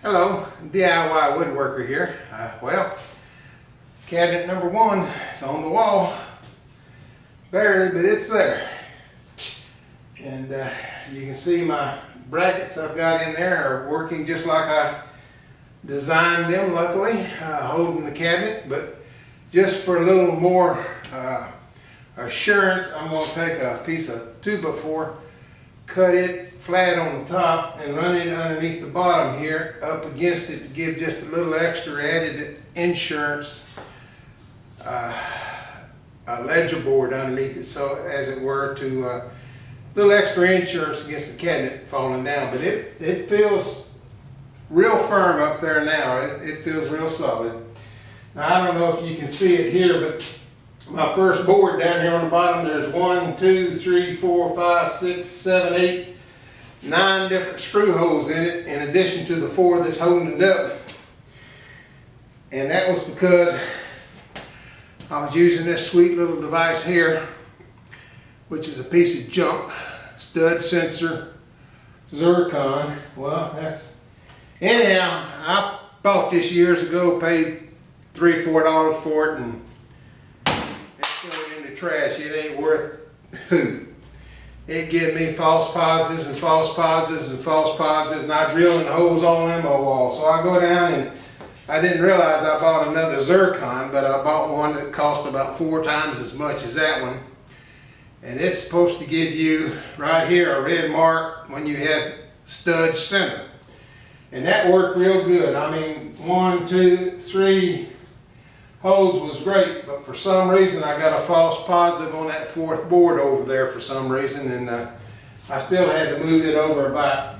Hello, DIY woodworker here. Well, cabinet number one is on the wall. Barely, but it's there. And you can see my brackets I've got in there are working just like I designed them, luckily, holding the cabinet. But just for a little more assurance, I'm going to take a piece of 2x4, cut it flat on the top and run it underneath the bottom here up against it to give just a little extra added insurance, a ledger board underneath it, so as it were, to a little extra insurance against the cabinet falling down. But it feels real firm up there now. It feels real solid. Now I don't know if you can see it here, but my first board down here on the bottom, there's 1, 2, 3, 4, 5, 6, 7, 8, 9 different screw holes in it, in addition to the 4 that's holding it up. And that was because I was using this sweet little device here, which is a piece of junk, stud sensor, zircon. Well, anyhow, I bought this years ago, paid $3, $4 for it, and throw it in the trash. It ain't worth who. It gave me false positives and false positives and false positives, and I drilling holes all in my wall. So I go down, and I didn't realize I bought another zircon, but I bought one that cost about 4 times as much as that one. And it's supposed to give you right here a red mark when you have stud center. And that worked real good. I mean, 1, 2, 3 holes was great, but for some reason I got a false positive on that 4th board over there for some reason, and I still had to move it over about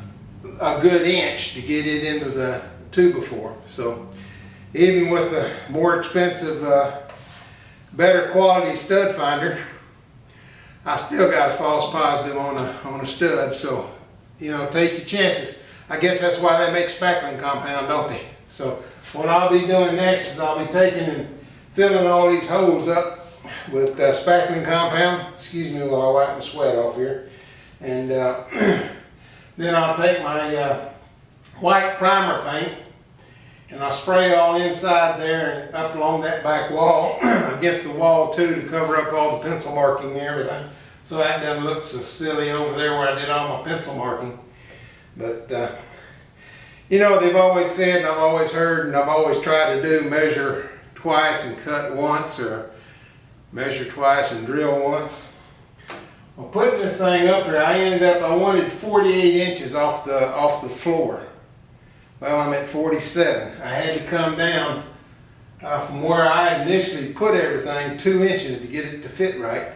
a good inch to get it into the 2x4. So even with the more expensive, better quality stud finder, I still got a false positive on a stud. So, you know, take your chances. I guess that's why they make spackling compound, don't they? So what I'll be doing next is I'll be taking and filling all these holes up with spackling compound. Excuse me while I wipe the sweat off here. And then I'll take my white primer paint and I'll spray all inside there and up along that back wall, against the wall too, to cover up all the pencil marking and everything. So that doesn't look so silly over there where I did all my pencil marking. But you know, they've always said, and I've always heard, and I've always tried to do, measure twice and cut once, or measure twice and drill once. Well, putting this thing up here, I wanted 48 inches off the floor. Well, I'm at 47. I had to come down from where I initially put everything 2 inches to get it to fit right.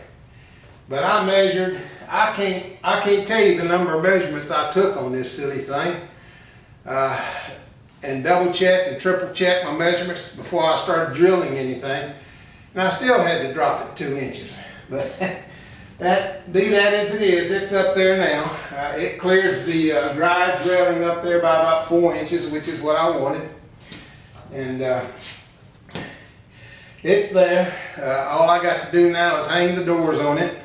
But I measured, I can't tell you the number of measurements I took on this silly thing. And double checked and triple checked my measurements before I started drilling anything, and I still had to drop it 2 inches. But be that as it is, it's up there now. It clears the garage railing up there by about 4 inches, which is what I wanted, and it's there. All I got to do now is hang the doors on it,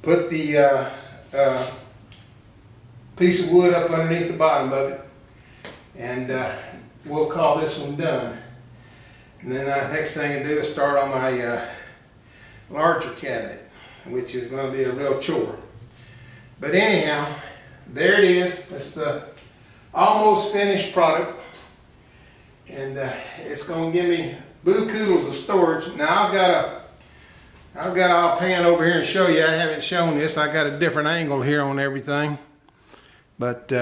put the piece of wood up underneath the bottom of it, and we'll call this one done. And then the next thing to do is start on my larger cabinet, which is going to be a real chore. But anyhow, there it is. It's the almost finished product, and it's going to give me boo-koodles of storage. Now I'll pan over here and show you. I haven't shown this. I got a different angle here on everything. But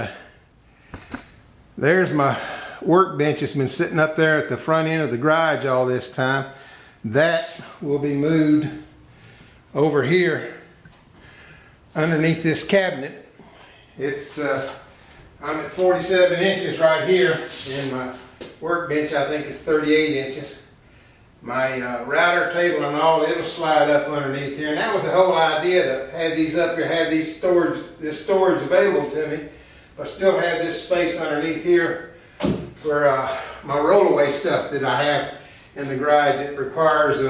there's my workbench. It's been sitting up there at the front end of the garage all this time. That will be moved over here underneath this cabinet. It's I'm at 47 inches right here, and my workbench I think is 38 inches. My router table and all, it'll slide up underneath here, and that was the whole idea, to have these up here, have this storage available to me, but still have this space underneath here for my rollaway stuff that I have in the garage. It requires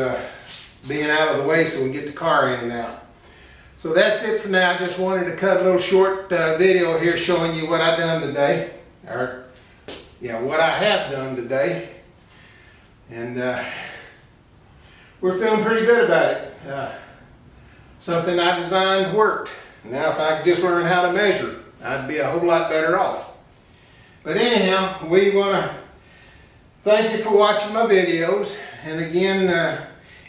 being out of the way so we can get the car in and out. So that's it for now. I just wanted to cut a little short video here showing you what I've done today, or yeah, what I have done today. And we're feeling pretty good about it. Something I designed worked. Now if I could just learn how to measure, I'd be a whole lot better off. But anyhow, we want to thank you for watching my videos. And again,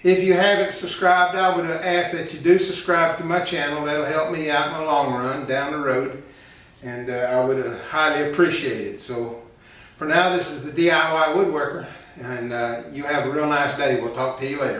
if you haven't subscribed, I would ask that you do subscribe to my channel. That'll help me out in the long run down the road. And I would highly appreciate it. So for now, this is the DIY Woodworker. And you have a real nice day. We'll talk to you later.